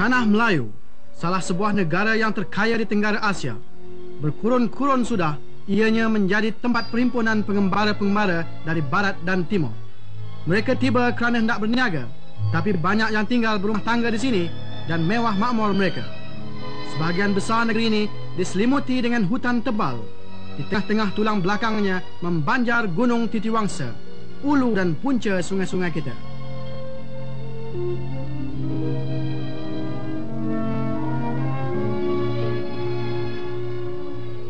Tanah Melayu, salah sebuah negara yang terkaya di Tenggara Asia. Berkurun-kurun sudah ianya menjadi tempat perhimpunan pengembara-pengembara dari barat dan timur. Mereka tiba kerana hendak berniaga, tapi banyak yang tinggal berumah tangga di sini dan mewah makmur mereka. Sebahagian besar negeri ini diselimuti dengan hutan tebal. Di tengah-tengah tulang belakangnya membanjar gunung Titiwangsa, ulu dan punca sungai-sungai kita.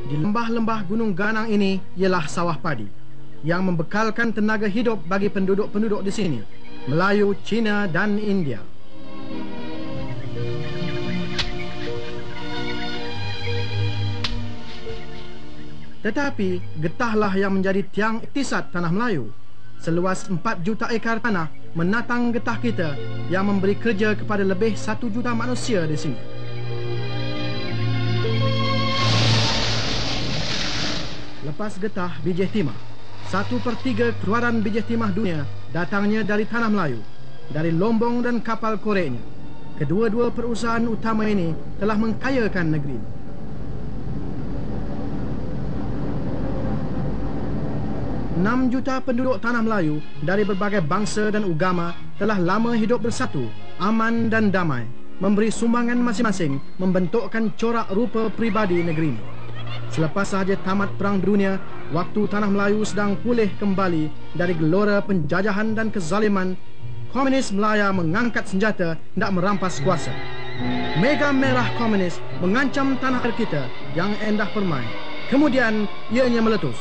Di lembah-lembah Gunung Ganang ini ialah sawah padi yang membekalkan tenaga hidup bagi penduduk-penduduk di sini, Melayu, Cina dan India. Tetapi getahlah yang menjadi tiang iktisad tanah Melayu. Seluas 4 juta ekar tanah menatang getah kita yang memberi kerja kepada lebih 1 juta manusia di sini. Lepas getah biji timah, 1/3 keluaran biji timah dunia datangnya dari tanah Melayu, dari lombong dan kapal koreknya. Kedua-dua perusahaan utama ini telah mengkayakan negeri ini. Enam juta penduduk tanah Melayu dari berbagai bangsa dan agama telah lama hidup bersatu, aman dan damai, memberi sumbangan masing-masing membentukkan corak rupa pribadi negeri ini. Selepas sahaja tamat Perang Dunia, waktu tanah Melayu sedang pulih kembali dari gelora penjajahan dan kezaliman, komunis Melaya mengangkat senjata hendak merampas kuasa. Mega merah komunis mengancam tanah air kita yang endah permai. Kemudian ianya meletus.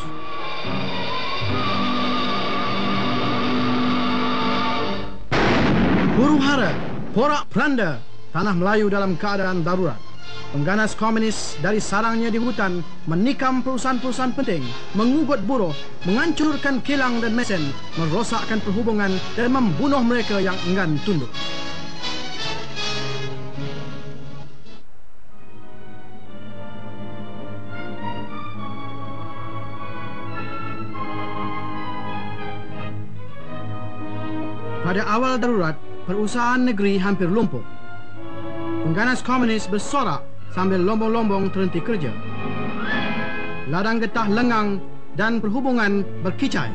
Huru-hara, porak-poranda, tanah Melayu dalam keadaan darurat. Pengganas komunis dari sarangnya di hutan menikam perusahaan-perusahaan penting, mengugut buruh, menghancurkan kilang dan mesin, merosakkan perhubungan dan membunuh mereka yang enggan tunduk. Pada awal darurat, perusahaan negeri hampir lumpuh. Pengganas komunis bersorak sambil lombong-lombong terhenti kerja. Ladang getah lengang dan perhubungan berkicai.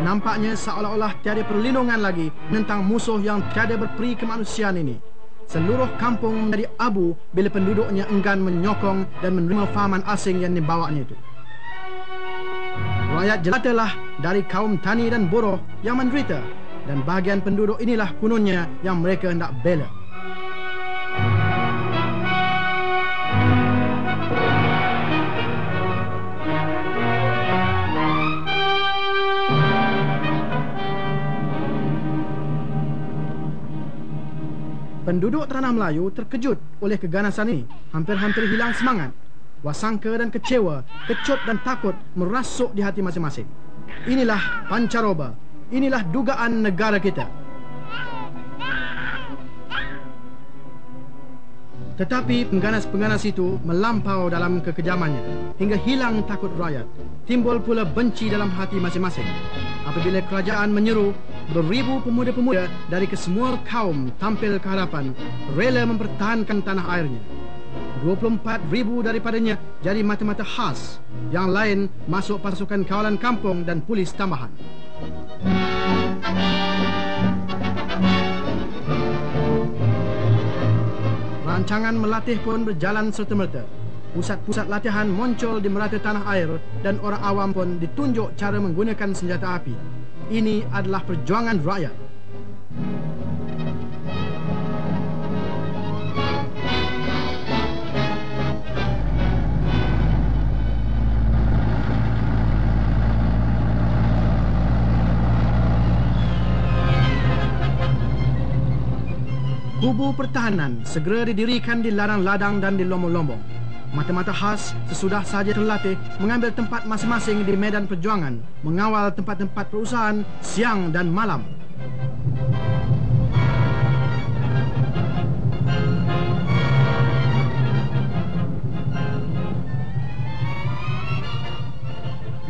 Nampaknya seolah-olah tiada perlindungan lagi tentang musuh yang tiada berperi kemanusiaan ini. Seluruh kampung menjadi abu bila penduduknya enggan menyokong dan menerima fahaman asing yang dibawanya itu. Rakyat jelatalah dari kaum tani dan buruh yang menderita, dan bahagian penduduk inilah kononnya yang mereka hendak bela. Penduduk tanah Melayu terkejut oleh keganasan ini, hampir-hampir hilang semangat. Wasangka dan kecewa, kecut dan takut merasuk di hati masing-masing. Inilah pancaroba, inilah dugaan negara kita. Tetapi pengganas-pengganas itu melampau dalam kekejamannya hingga hilang takut rakyat. Timbul pula benci dalam hati masing-masing. Apabila kerajaan menyeru, beribu pemuda-pemuda dari kesemua kaum tampil ke hadapan, rela mempertahankan tanah airnya. 24,000 daripadanya jadi mata-mata khas. Yang lain masuk pasukan kawalan kampung dan polis tambahan. Rancangan melatih pun berjalan serta-merta. Pusat-pusat latihan muncul di merata tanah air dan orang awam pun ditunjuk cara menggunakan senjata api. Ini adalah perjuangan rakyat. Kubu pertahanan segera didirikan di ladang-ladang dan di lombong-lombong. Mata-mata khas sesudah sahaja terlatih mengambil tempat masing-masing di medan perjuangan, mengawal tempat-tempat perusahaan siang dan malam.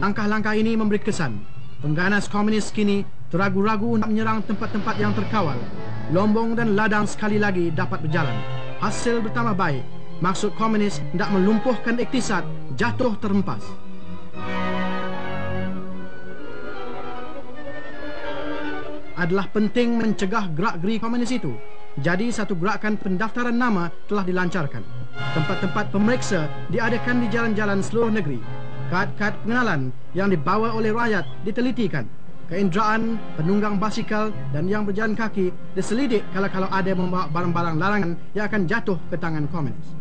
Langkah-langkah ini memberi kesan. Pengganas komunis kini Teragu-ragu untuk menyerang tempat-tempat yang terkawal, Lombong dan ladang sekali lagi dapat berjalan. Hasil bertambah baik. Maksud komunis hendak melumpuhkan iktisad jatuh terhempas. Adalah penting mencegah gerak-geri komunis itu. Jadi satu gerakan pendaftaran nama telah dilancarkan. Tempat-tempat pemeriksa diadakan di jalan-jalan seluruh negeri. Kad-kad pengenalan yang dibawa oleh rakyat ditelitikan. Keinderaan, penunggang basikal dan yang berjalan kaki diselidik kalau ada membawa barang-barang larangan yang akan jatuh ke tangan komunis.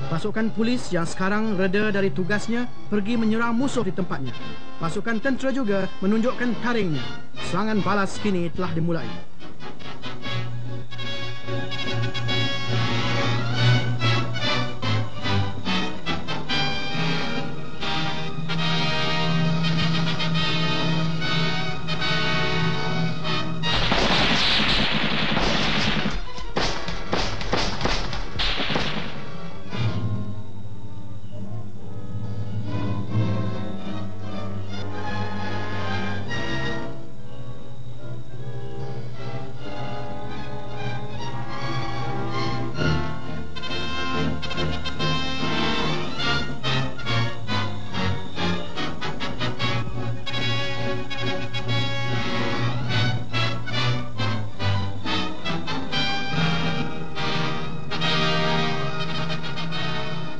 Pasukan polis yang sekarang reda dari tugasnya pergi menyerang musuh di tempatnya. Pasukan tentera juga menunjukkan taringnya. Serangan balas kini telah dimulai.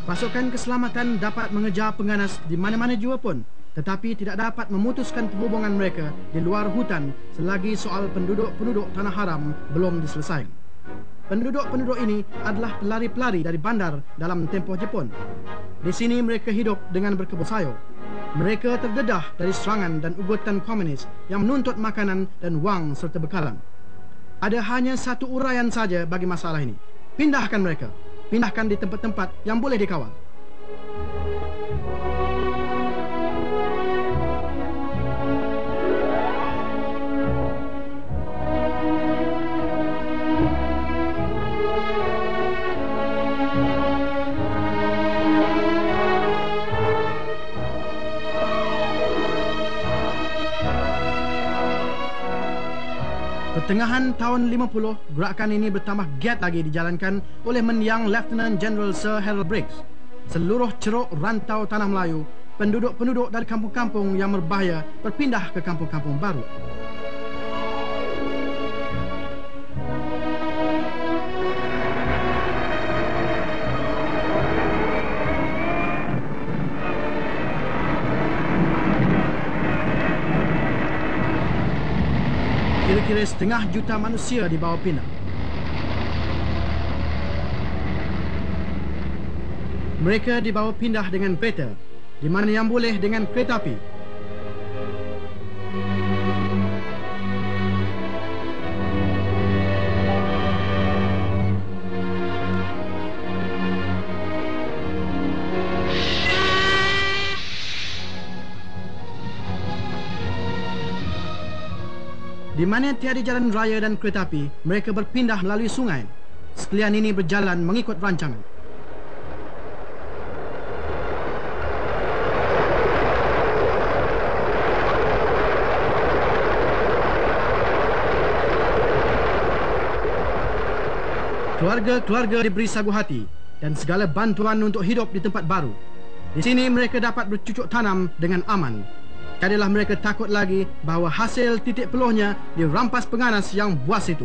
Pasukan keselamatan dapat mengejar pengganas di mana-mana jua pun, tetapi tidak dapat memutuskan perhubungan mereka di luar hutan selagi soal penduduk-penduduk tanah haram belum diselesaikan. Penduduk-penduduk ini adalah pelari-pelari dari bandar dalam tempoh Jepun. Di sini mereka hidup dengan berkebun sayur. Mereka terdedah dari serangan dan ugutan komunis yang menuntut makanan dan wang serta bekalan. Ada hanya satu uraian saja bagi masalah ini. Pindahkan mereka. Pindahkan di tempat-tempat yang boleh dikawal. Pertengahan tahun 50, gerakan ini bertambah giat lagi dijalankan oleh mendiang Lieutenant General Sir Harold Briggs. Seluruh ceruk rantau tanah Melayu, penduduk-penduduk dari kampung-kampung yang berbahaya berpindah ke kampung-kampung baru. Kira-kira 1/2 juta manusia dibawa pindah. Mereka dibawa pindah dengan kereta, di mana yang boleh dengan kereta api. Di mana tiada jalan raya dan kereta api, mereka berpindah melalui sungai. Sekalian ini berjalan mengikut rancangan. Keluarga-keluarga diberi sagu hati dan segala bantuan untuk hidup di tempat baru. Di sini mereka dapat bercucuk tanam dengan aman. Jadilah mereka takut lagi bahawa hasil titik peluhnya dirampas pengganas yang buas itu.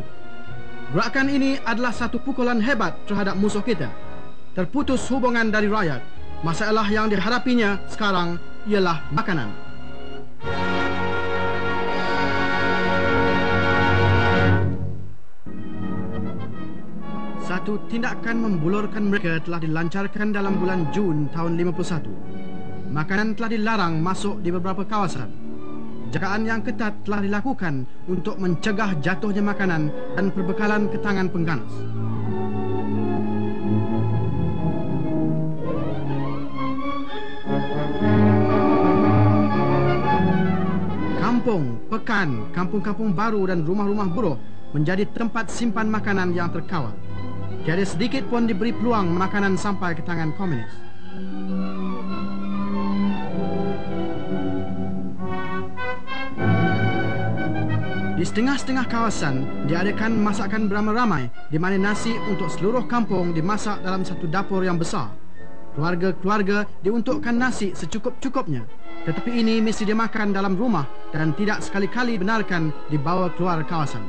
Gerakan ini adalah satu pukulan hebat terhadap musuh kita. Terputus hubungan dari rakyat. Masalah yang dihadapinya sekarang ialah makanan. Satu tindakan membulurkan mereka telah dilancarkan dalam bulan Jun tahun 51. Makanan telah dilarang masuk di beberapa kawasan. Jagaan yang ketat telah dilakukan untuk mencegah jatuhnya makanan dan perbekalan ke tangan pengganas. Kampung, pekan, kampung-kampung baru dan rumah-rumah buruh menjadi tempat simpan makanan yang terkawal. Tiada sedikit pun diberi peluang makanan sampai ke tangan komunis. Di setengah-setengah kawasan diadakan masakan beramai-ramai di mana nasi untuk seluruh kampung dimasak dalam satu dapur yang besar. Keluarga-keluarga diuntukkan nasi secukup-cukupnya, tetapi ini mesti dimakan dalam rumah dan tidak sekali-kali benarkan dibawa keluar kawasan.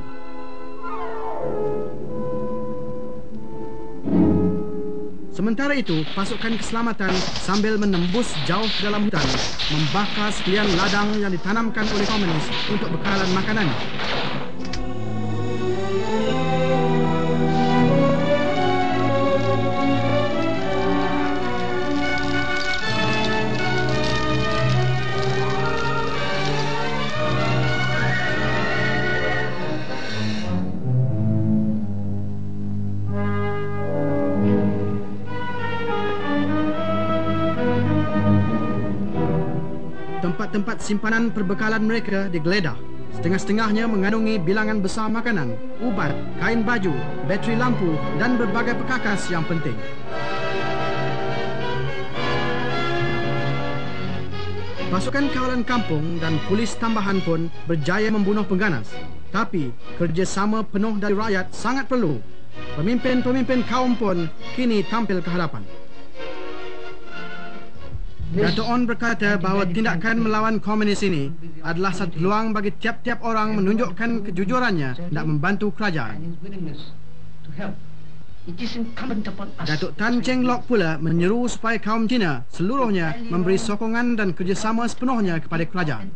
Sementara itu, pasukan keselamatan sambil menembus jauh ke dalam hutan, membakar sekalian ladang yang ditanamkan oleh komunis untuk bekalan makanan. Tempat-tempat simpanan perbekalan mereka digeledah. Setengah-setengahnya mengandungi bilangan besar makanan, ubat, kain baju, bateri lampu dan berbagai perkakas yang penting. Pasukan kawalan kampung dan polis tambahan pun berjaya membunuh pengganas. Tapi kerjasama penuh dari rakyat sangat perlu. Pemimpin-pemimpin kaum pun kini tampil ke hadapan. Dato' On berkata bahawa tindakan melawan komunis ini adalah satu peluang bagi tiap-tiap orang menunjukkan kejujurannya nak membantu kerajaan. Datuk Tan Cheng Lock pula menyeru supaya kaum Cina seluruhnya memberi sokongan dan kerjasama sepenuhnya kepada kerajaan.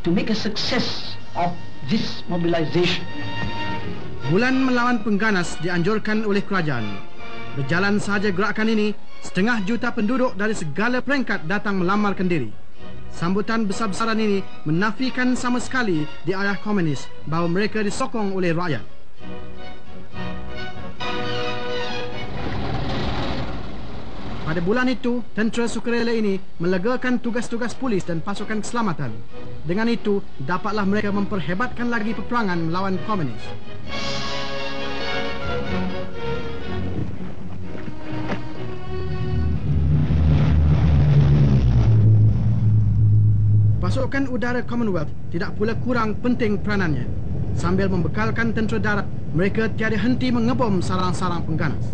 To make a success of this mobilization. Bulan melawan pengganas dianjurkan oleh kerajaan. Berjalan sahaja gerakan ini, 500,000 penduduk dari segala peringkat datang melamarkan diri. Sambutan besar-besaran ini menafikan sama sekali di arah komunis bahawa mereka disokong oleh rakyat. Pada bulan itu, tentera sukarela ini melegakan tugas-tugas polis dan pasukan keselamatan. Dengan itu, dapatlah mereka memperhebatkan lagi peperangan melawan komunis. Pasukan udara Commonwealth tidak pula kurang penting peranannya. Sambil membekalkan tentera darat, mereka tiada henti mengebom sarang-sarang pengganas.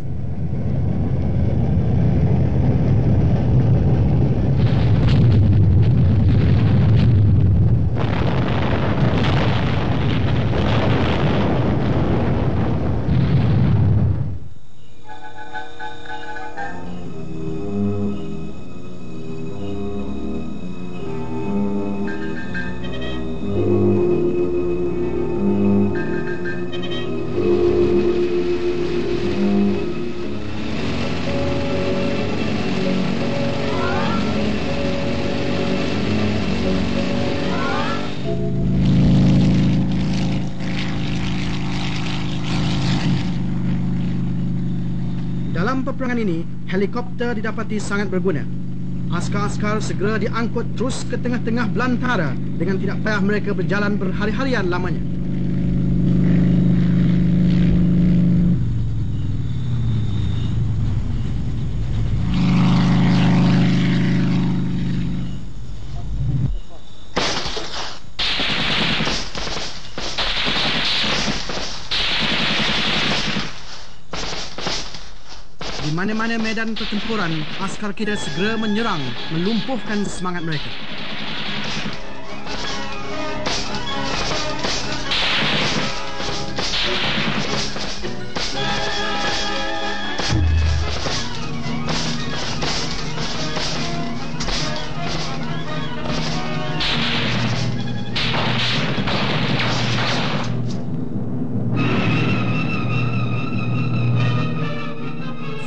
Dalam peperangan ini, helikopter didapati sangat berguna. Askar-askar segera diangkut terus ke tengah-tengah belantara dengan tidak payah mereka berjalan berhari-harian lamanya. Di mana-mana medan pertempuran, askar kita segera menyerang, melumpuhkan semangat mereka.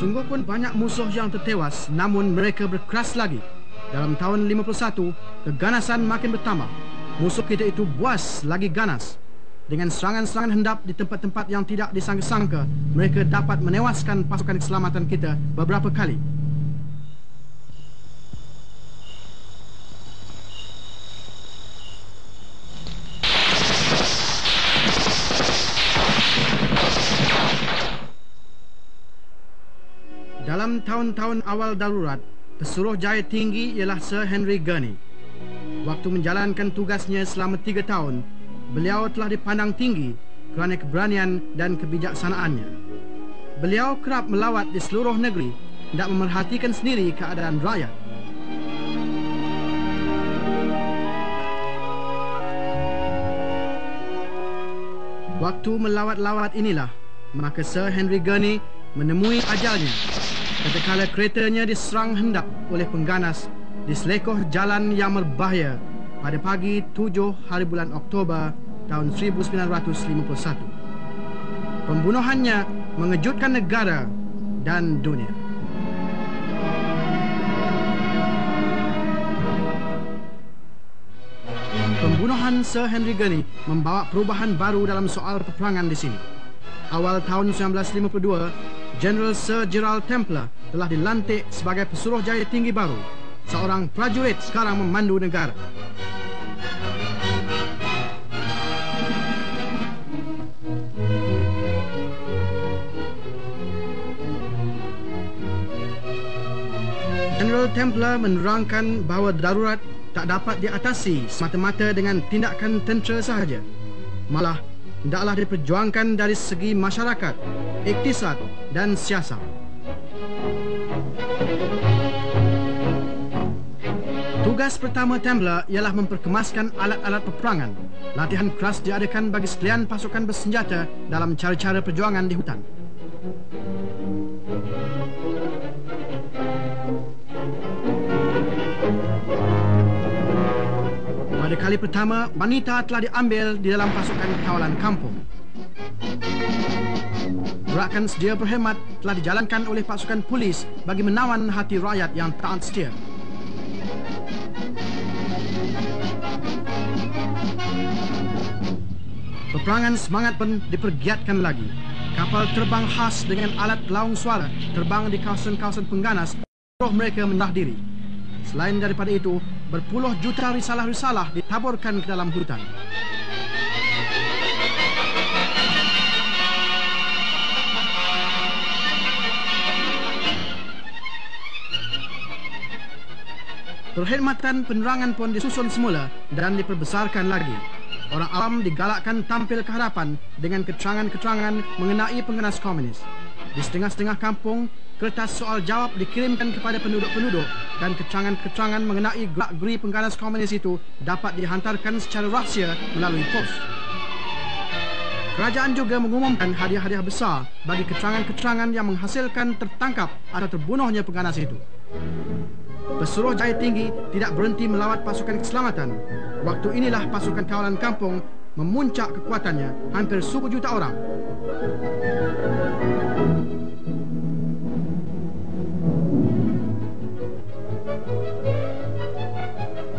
Sungguh pun banyak musuh yang tertewas, namun mereka berkeras lagi. Dalam tahun 51, keganasan makin bertambah. Musuh kita itu buas lagi ganas. Dengan serangan-serangan hendap di tempat-tempat yang tidak disangka-sangka, mereka dapat menewaskan pasukan keselamatan kita beberapa kali. Dalam tahun-tahun awal darurat, pesuruh jaya tinggi ialah Sir Henry Gurney. Waktu menjalankan tugasnya selama 3 tahun, beliau telah dipandang tinggi kerana keberanian dan kebijaksanaannya. Beliau kerap melawat di seluruh negeri dan memerhatikan sendiri keadaan rakyat. Waktu melawat-lawat inilah, maka Sir Henry Gurney menemui ajalnya ketika keretanya diserang hendak oleh pengganas di selekoh jalan yang berbahaya pada pagi 7 hari bulan Oktober tahun 1951. Pembunuhannya mengejutkan negara dan dunia. Pembunuhan Sir Henry Gurney membawa perubahan baru dalam soal peperangan di sini. Awal tahun 1952, General Sir Gerald Templer telah dilantik sebagai pesuruh jaya tinggi baru. Seorang prajurit sekarang memandu negara. General Templer menerangkan bahawa darurat tak dapat diatasi semata-mata dengan tindakan tentera sahaja. Malah, hendaklah diperjuangkan dari segi masyarakat, iktisad dan siasat. Tugas pertama Templer ialah memperkemaskan alat-alat peperangan. Latihan keras diadakan bagi sekalian pasukan bersenjata dalam cara-cara perjuangan di hutan. Pada kali pertama, wanita telah diambil di dalam pasukan kawalan kampung. Gerakan sedia berhemat telah dijalankan oleh pasukan polis bagi menawan hati rakyat yang taat setia. Peperangan semangat pun dipergiatkan lagi. Kapal terbang khas dengan alat pelaung suara terbang di kawasan-kawasan pengganas, seluruh mereka mendah diri. Selain daripada itu, berpuluh juta risalah-risalah ditaburkan ke dalam hutan. Perkhidmatan penerangan pun disusun semula dan diperbesarkan lagi. Orang awam digalakkan tampil ke hadapan dengan keterangan-keterangan mengenai pengganas komunis. Di setengah-setengah kampung, kertas soal jawab dikirimkan kepada penduduk-penduduk dan keterangan-keterangan mengenai gerak-geri pengganas komunis itu dapat dihantarkan secara rahsia melalui pos. Kerajaan juga mengumumkan hadiah-hadiah besar bagi keterangan-keterangan yang menghasilkan tertangkap atau terbunuhnya pengganas itu. Pesuruh jaya tinggi tidak berhenti melawat pasukan keselamatan. Waktu inilah pasukan kawalan kampung memuncak kekuatannya hampir 1 juta orang.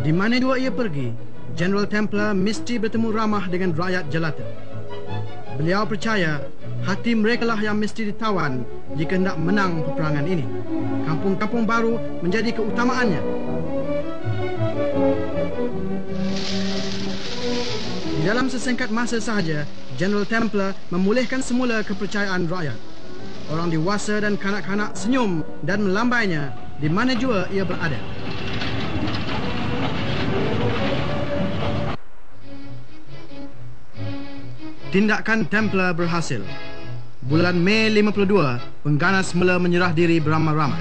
Di mana dua ia pergi, General Templer mesti bertemu ramah dengan rakyat jelata. Beliau percaya hati mereka lah yang mesti ditawan jika hendak menang peperangan ini. Kampung-kampung baru menjadi keutamaannya. Di dalam sesingkat masa sahaja, General Templer memulihkan semula kepercayaan rakyat. Orang dewasa dan kanak-kanak senyum dan melambainya di mana jua ia berada. Tindakan Templer berhasil. Bulan Mei 52, pengganas mula menyerah diri beramai-ramai.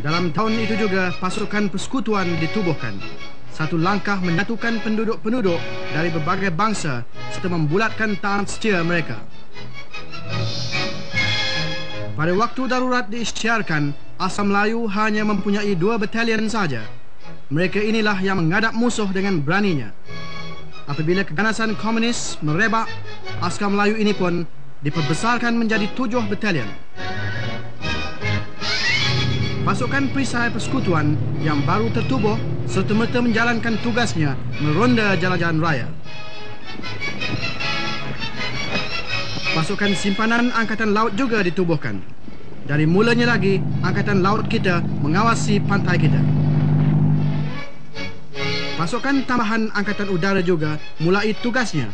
Dalam tahun itu juga, pasukan persekutuan ditubuhkan. Satu langkah menyatukan penduduk-penduduk dari berbagai bangsa serta membulatkan taat setia mereka. Pada waktu darurat diisytiharkan, Asam Melayu hanya mempunyai 2 batalion saja. Mereka inilah yang menghadap musuh dengan beraninya. Apabila keganasan komunis merebak, askar Melayu ini pun diperbesarkan menjadi 7 batalion. Pasukan perisai persekutuan yang baru tertubuh serta-merta menjalankan tugasnya meronda jalan-jalan raya. Pasukan simpanan Angkatan Laut juga ditubuhkan. Dari mulanya lagi, Angkatan Laut kita mengawasi pantai kita. Pasukan tambahan Angkatan Udara juga mulai tugasnya,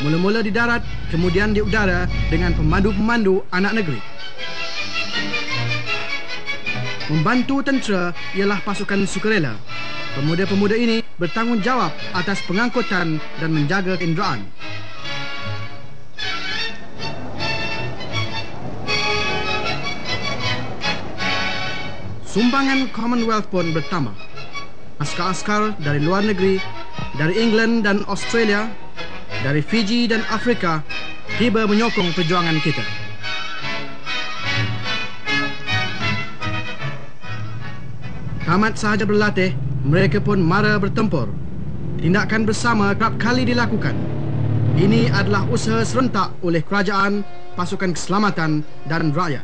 mula-mula di darat, kemudian di udara dengan pemandu-pemandu anak negeri. Membantu tentera ialah pasukan sukarela. Pemuda-pemuda ini bertanggungjawab atas pengangkutan dan menjaga keinderaan. Sumbangan Commonwealth pun bertambah. Askar-askar dari luar negeri, dari England dan Australia, dari Fiji dan Afrika tiba menyokong perjuangan kita. Tamat sahaja berlatih, mereka pun mara bertempur. Tindakan bersama kerap kali dilakukan. Ini adalah usaha serentak oleh kerajaan, pasukan keselamatan dan rakyat.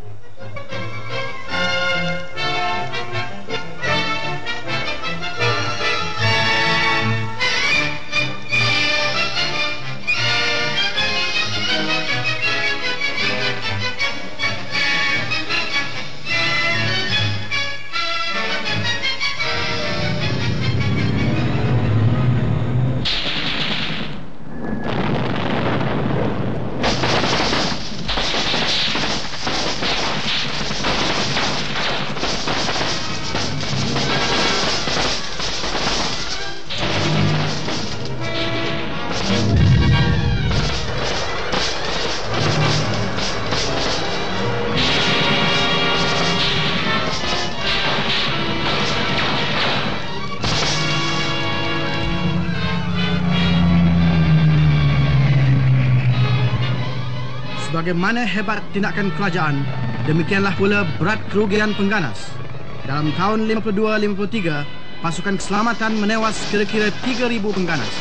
Sebagaimana hebat tindakan kerajaan, demikianlah pula berat kerugian pengganas. Dalam tahun 52-53, pasukan keselamatan menewas kira-kira 3,000 pengganas.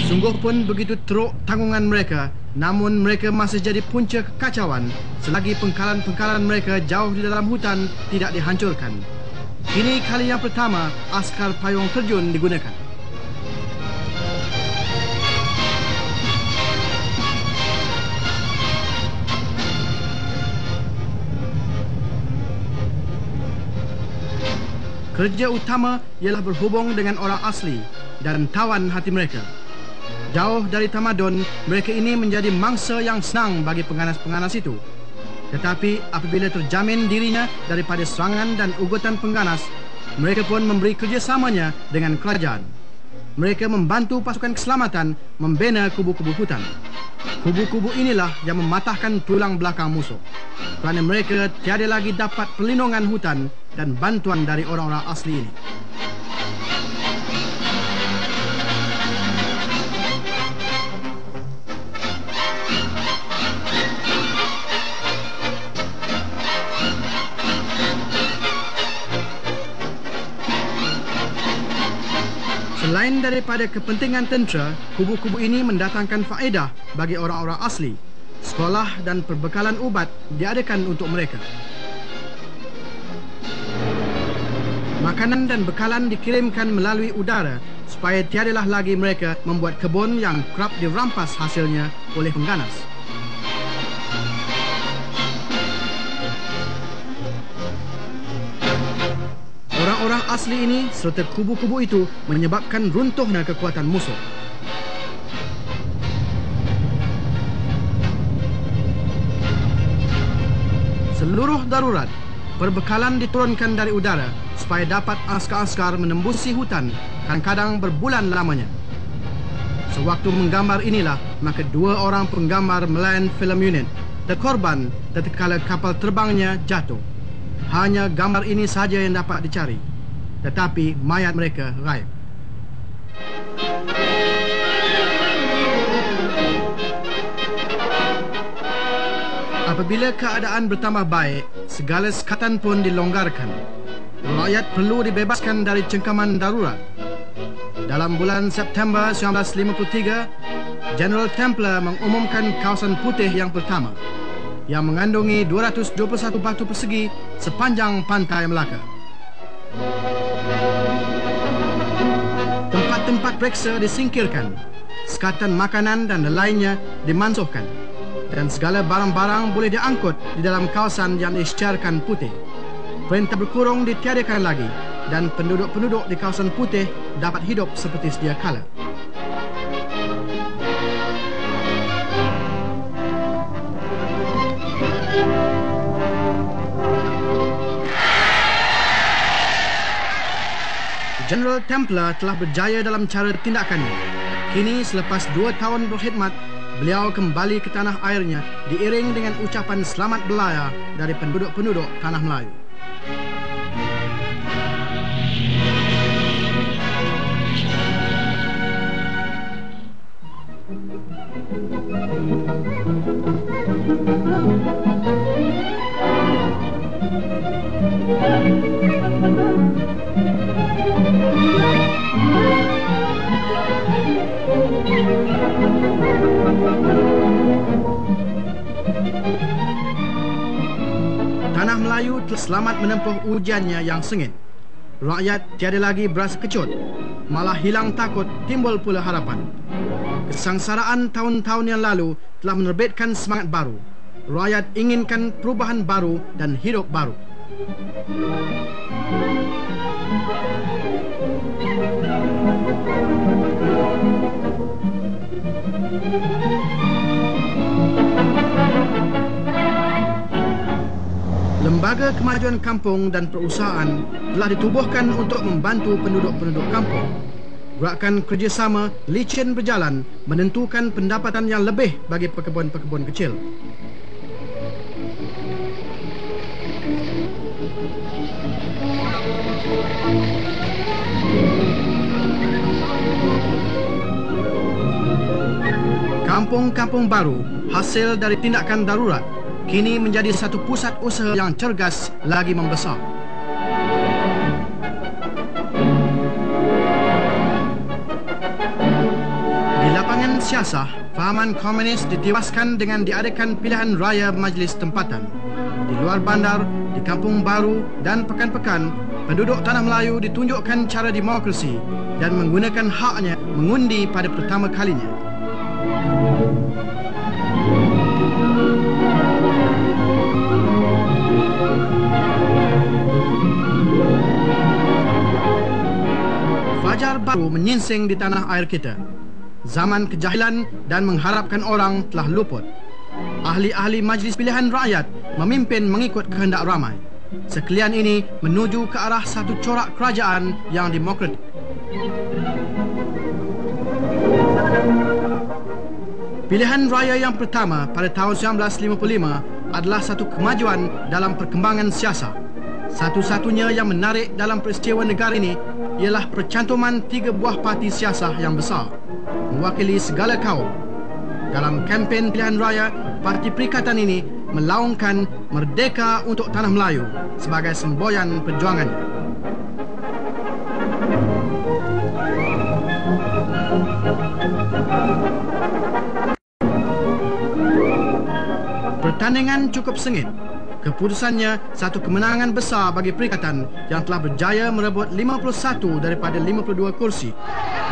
Sungguh pun begitu teruk tanggungan mereka, namun mereka masih jadi punca kekacauan selagi pengkalan-pengkalan mereka jauh di dalam hutan tidak dihancurkan. Ini kali yang pertama askar payung terjun digunakan. Kerja utama ialah berhubung dengan orang asli dan tawan hati mereka. Jauh dari tamadun, mereka ini menjadi mangsa yang senang bagi pengganas-pengganas itu. Tetapi apabila terjamin dirinya daripada serangan dan ugutan pengganas, mereka pun memberi kerjasamanya dengan kerajaan. Mereka membantu pasukan keselamatan membina kubu-kubu hutan. Kubu-kubu inilah yang mematahkan tulang belakang musuh, kerana mereka tiada lagi dapat perlindungan hutan dan bantuan dari orang-orang asli ini. Selain daripada kepentingan tentera, kubu-kubu ini mendatangkan faedah bagi orang-orang asli. Sekolah dan perbekalan ubat diadakan untuk mereka. Makanan dan bekalan dikirimkan melalui udara supaya tiadalah lagi mereka membuat kebun yang kerap dirampas hasilnya oleh pengganas. Orang-orang asli ini serta kubu-kubu itu menyebabkan runtuhnya kekuatan musuh. Seluruh darurat, perbekalan diturunkan dari udara supaya dapat askar-askar menembusi hutan, kadang-kadang berbulan lamanya. Sewaktu menggambar inilah, maka 2 orang penggambar Malayan Film Unit terkorban tatkala kapal terbangnya jatuh. Hanya gambar ini saja yang dapat dicari, tetapi mayat mereka gaib. Apabila keadaan bertambah baik, segala sekatan pun dilonggarkan. Rakyat perlu dibebaskan dari cengkaman darurat. Dalam bulan September 1953, General Templer mengumumkan kawasan putih yang pertama, yang mengandungi 221 batu persegi sepanjang pantai Melaka. Tempat tempat periksa disingkirkan, sekatan makanan dan lainnya dimansuhkan, dan segala barang-barang boleh diangkut di dalam kawasan yang diisytiharkan putih. Perintah berkurung ditiadakan lagi dan penduduk-penduduk di kawasan putih dapat hidup seperti sedia kala. General Templar telah berjaya dalam cara tindakannya. Kini selepas 2 tahun berkhidmat, beliau kembali ke tanah airnya diiring dengan ucapan selamat belaya dari penduduk-penduduk tanah Melayu. Tanah Melayu telah selamat menempuh ujiannya yang sengit. Rakyat tiada lagi berasa kecut, malah hilang takut, timbul pula harapan. Kesengsaraan tahun-tahun yang lalu telah menerbitkan semangat baru. Rakyat inginkan perubahan baru dan hidup baru. Lembaga Kemajuan Kampung dan Perusahaan telah ditubuhkan untuk membantu penduduk-penduduk kampung. Gerakan kerjasama licin berjalan menentukan pendapatan yang lebih bagi pekebun-pekebun kecil. Kampung-kampung baru hasil dari tindakan darurat kini menjadi satu pusat usaha yang cergas lagi membesar. Di lapangan Siasah, fahaman komunis ditiwaskan dengan diadakan pilihan raya majlis tempatan. Di luar bandar, di kampung baru dan pekan-pekan, penduduk tanah Melayu ditunjukkan cara demokrasi dan menggunakan haknya mengundi pada pertama kalinya. Fajar baru menyingsing di tanah air kita. Zaman kejahilan dan mengharapkan orang telah luput. Ahli-ahli majlis pilihan rakyat memimpin mengikut kehendak ramai. Sekalian ini menuju ke arah satu corak kerajaan yang demokratik. Pilihan raya yang pertama pada tahun 1955 adalah satu kemajuan dalam perkembangan siasat. Satu-satunya yang menarik dalam peristiwa negara ini ialah percantuman 3 buah parti siasat yang besar, mewakili segala kaum. Dalam kempen pilihan raya, parti Perikatan ini melaungkan merdeka untuk tanah Melayu sebagai semboyan perjuangannya. Pertandingan cukup sengit. Keputusannya satu kemenangan besar bagi Perikatan yang telah berjaya merebut 51 daripada 52 kursi.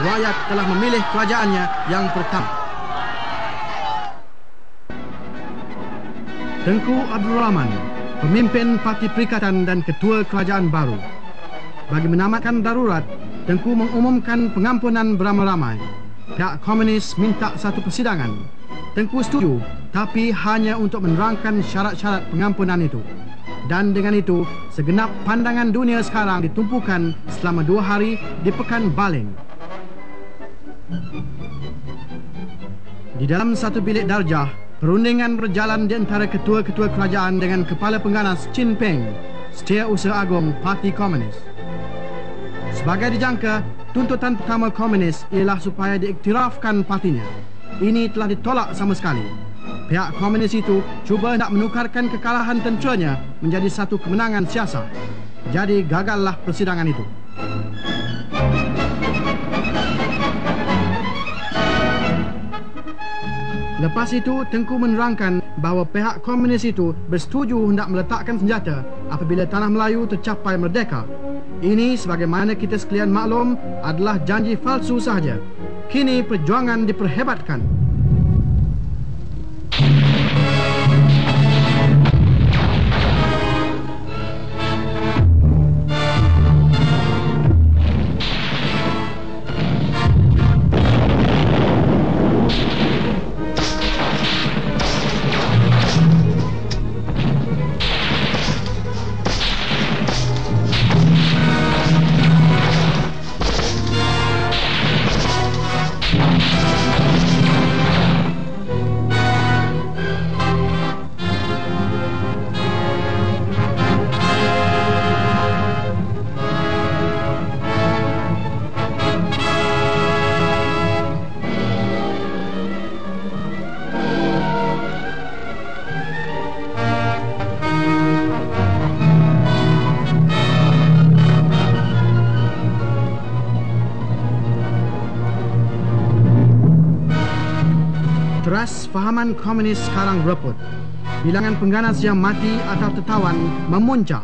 Rakyat telah memilih kerajaannya yang pertama. Tengku Abdul Rahman, pemimpin Parti Perikatan dan ketua kerajaan baru. Bagi menamatkan darurat, Tengku mengumumkan pengampunan beramai-ramai. Pihak komunis minta satu persidangan. Tengku setuju, tapi hanya untuk menerangkan syarat-syarat pengampunan itu. Dan dengan itu, segenap pandangan dunia sekarang ditumpukan selama 2 hari di Pekan Baling. Di dalam satu bilik darjah, perundingan berjalan di antara ketua-ketua kerajaan dengan kepala pengganas Chin Peng, Setiausaha Agung Parti Komunis. Sebagai dijangka, tuntutan pertama komunis ialah supaya diiktirafkan partinya. Ini telah ditolak sama sekali. Pihak komunis itu cuba nak menukarkan kekalahan tenteranya menjadi satu kemenangan siasat. Jadi gagallah persidangan itu. Lepas itu, Tengku menerangkan bahawa pihak komunis itu bersetuju hendak meletakkan senjata apabila tanah Melayu tercapai merdeka. Ini sebagaimana kita sekalian maklum adalah janji palsu sahaja. Kini perjuangan diperhebatkan. Teras fahaman komunis sekarang reput. Bilangan pengganas yang mati atau tertawan memuncak.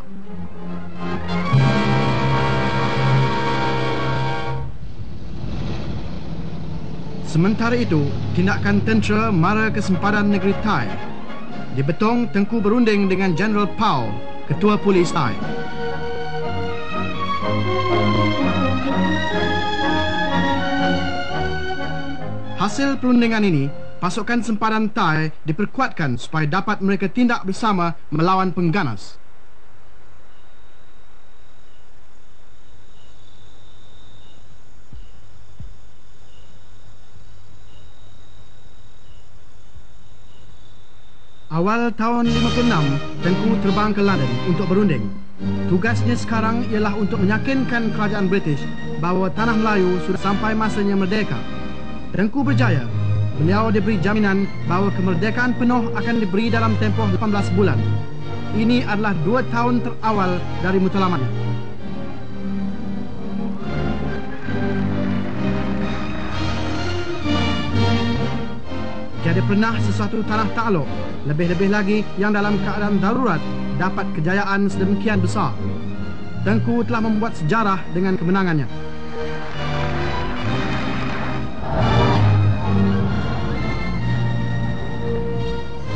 Sementara itu, tindakan tentera mara kesempadan negeri Thai. Di Betong, Tengku berunding dengan General Pau, Ketua Polis Thai. Hasil perundingan ini, pasukan sempadan Thai diperkuatkan supaya dapat mereka tindak bersama melawan pengganas. Awal tahun 56, Tengku terbang ke London untuk berunding. Tugasnya sekarang ialah untuk meyakinkan kerajaan British bahawa tanah Melayu sudah sampai masanya merdeka. Tengku berjaya. Beliau diberi jaminan bahawa kemerdekaan penuh akan diberi dalam tempoh 18 bulan. Ini adalah 2 tahun terawal dari matlamatnya. Tiada pernah sesuatu tanah takluk, lebih-lebih lagi yang dalam keadaan darurat, dapat kejayaan sedemikian besar. Tengku telah membuat sejarah dengan kemenangannya.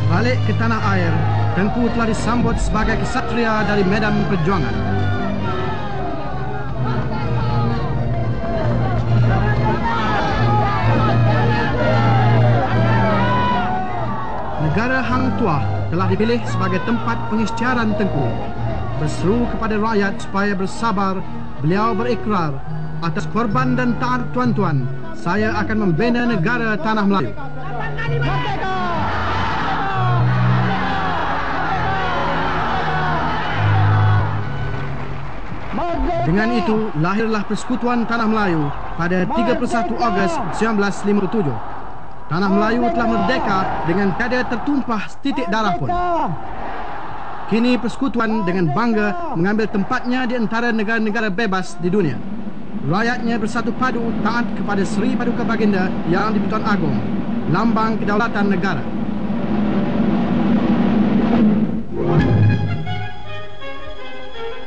Balik ke tanah air, Tengku telah disambut sebagai kesatria dari medan perjuangan. Negara Hang Tuah telah dipilih sebagai tempat pengisytiharan Tengku. Berseru kepada rakyat supaya bersabar, beliau berikrar, atas korban dan taat tuan-tuan, saya akan membina negara tanah Melayu. Dengan itu, lahirlah Persekutuan Tanah Melayu pada 31 Ogos 1957. Tanah Melayu telah merdeka dengan tiada tertumpah setitik darah pun. Kini Persekutuan dengan bangga mengambil tempatnya di antara negara-negara bebas di dunia. Rakyatnya bersatu padu taat kepada Seri Paduka Baginda yang di-Pertuan Agong, lambang kedaulatan negara.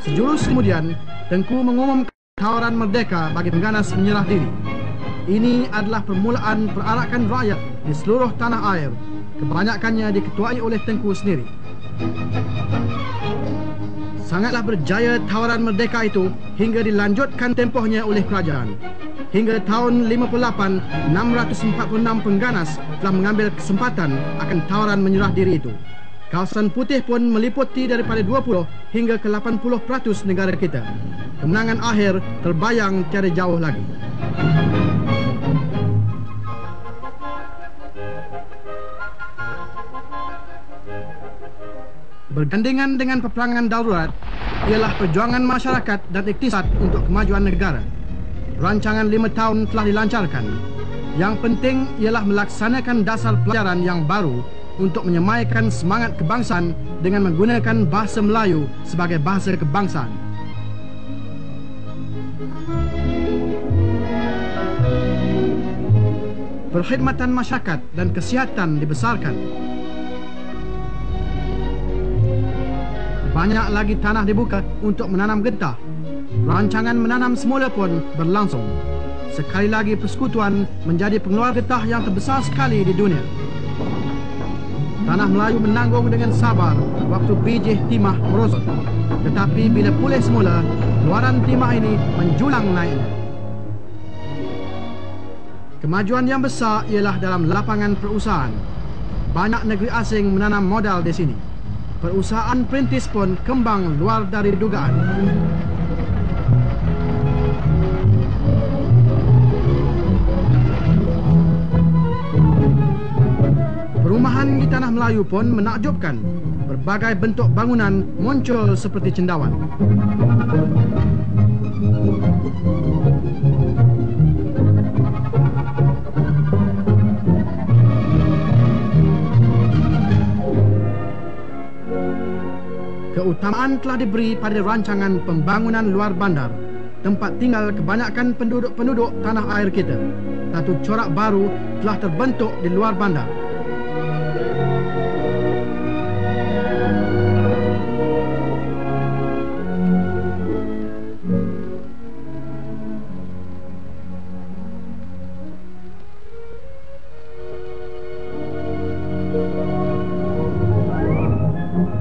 Sejurus kemudian, Tengku mengumumkan tawaran merdeka bagi pengganas menyerah diri. Ini adalah permulaan perarakan rakyat di seluruh tanah air, kebanyakannya diketuai oleh Tengku sendiri. Sangatlah berjaya tawaran merdeka itu hingga dilanjutkan tempohnya oleh kerajaan. Hingga tahun 58, 646 pengganas telah mengambil kesempatan akan tawaran menyerah diri itu. Kawasan putih pun meliputi daripada 20 hingga ke 80% negara kita. Kemenangan akhir terbayang tiada jauh lagi. Bergandengan dengan peperangan darurat ialah perjuangan masyarakat dan iktisad untuk kemajuan negara. Rancangan 5 tahun telah dilancarkan. Yang penting ialah melaksanakan dasar pelajaran yang baru untuk menyemaikan semangat kebangsaan dengan menggunakan bahasa Melayu sebagai bahasa kebangsaan. Perkhidmatan masyarakat dan kesihatan dibesarkan. Banyak lagi tanah dibuka untuk menanam getah. rancangan menanam semula pun berlangsung. Sekali lagi persekutuan menjadi pengeluar getah yang terbesar sekali di dunia. Tanah Melayu menanggung dengan sabar waktu biji timah merosot. Tetapi bila pulih semula, keluaran timah ini menjulang naiknya. Kemajuan yang besar ialah dalam lapangan perusahaan. Banyak negeri asing menanam modal di sini. Perusahaan perintis pun kembang luar dari dugaan. Perumahan di Tanah Melayu pun menakjubkan. Berbagai bentuk bangunan muncul seperti cendawan. Keutamaan telah diberi pada rancangan pembangunan luar bandar, tempat tinggal kebanyakan penduduk-penduduk tanah air kita. Satu corak baru telah terbentuk di luar bandar.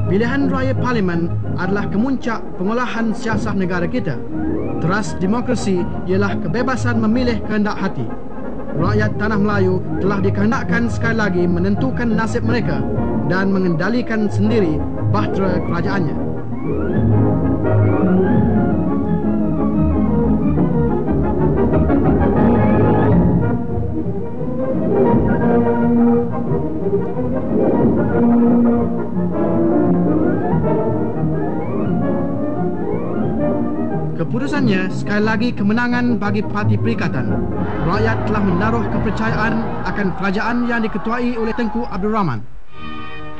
Pilihan raya parlimen adalah kemuncak pengolahan siasat negara kita. Teras demokrasi ialah kebebasan memilih kehendak hati. Rakyat Tanah Melayu telah dikehendakkan sekali lagi menentukan nasib mereka dan mengendalikan sendiri bahtera kerajaannya. Keputusannya sekali lagi kemenangan bagi Parti Perikatan. Rakyat telah menaruh kepercayaan akan kerajaan yang diketuai oleh Tengku Abdul Rahman.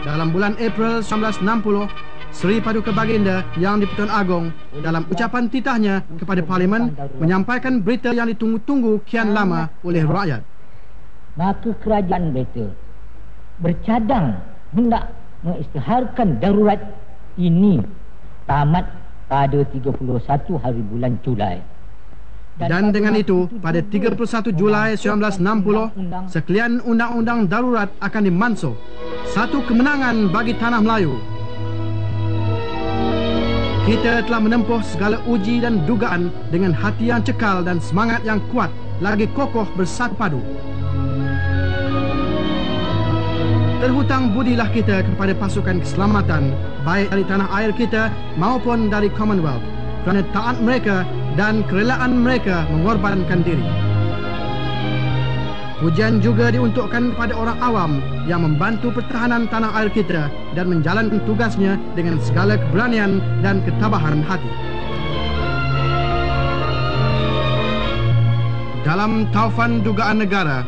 Dalam bulan April 1960, Seri Paduka Baginda yang di-Pertuan Agong dalam ucapan titahnya kepada Parlimen menyampaikan berita yang ditunggu-tunggu kian lama oleh rakyat. Maka kerajaan mereka bercadang hendak mengisytiharkan darurat ini tamat pada 31 hari bulan Julai. Dan dengan itu, pada 31 Julai 1960, sekalian undang-undang darurat akan dimansuh. Satu kemenangan bagi Tanah Melayu. Kita telah menempuh segala uji dan dugaan dengan hati yang cekal dan semangat yang kuat, lagi kokoh bersatu padu. Terhutang budilah kita kepada pasukan keselamatan, baik dari tanah air kita maupun dari Commonwealth, kerana taat mereka dan kerelaan mereka mengorbankan diri. Pujian juga diuntukkan kepada orang awam yang membantu pertahanan tanah air kita dan menjalankan tugasnya dengan segala keberanian dan ketabahan hati. Dalam taufan dugaan negara,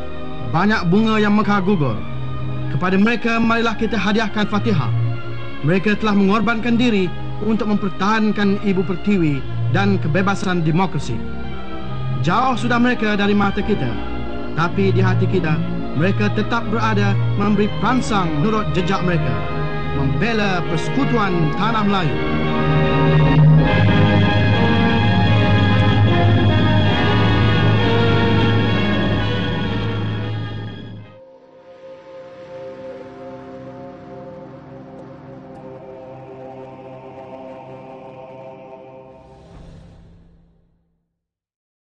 banyak bunga yang mekar gugur. Kepada mereka, marilah kita hadiahkan Fatihah. Mereka telah mengorbankan diri untuk mempertahankan Ibu Pertiwi dan kebebasan demokrasi. Jauh sudah mereka dari mata kita, tapi di hati kita, mereka tetap berada memberi perangsang menurut jejak mereka, membela persekutuan Tanah Melayu.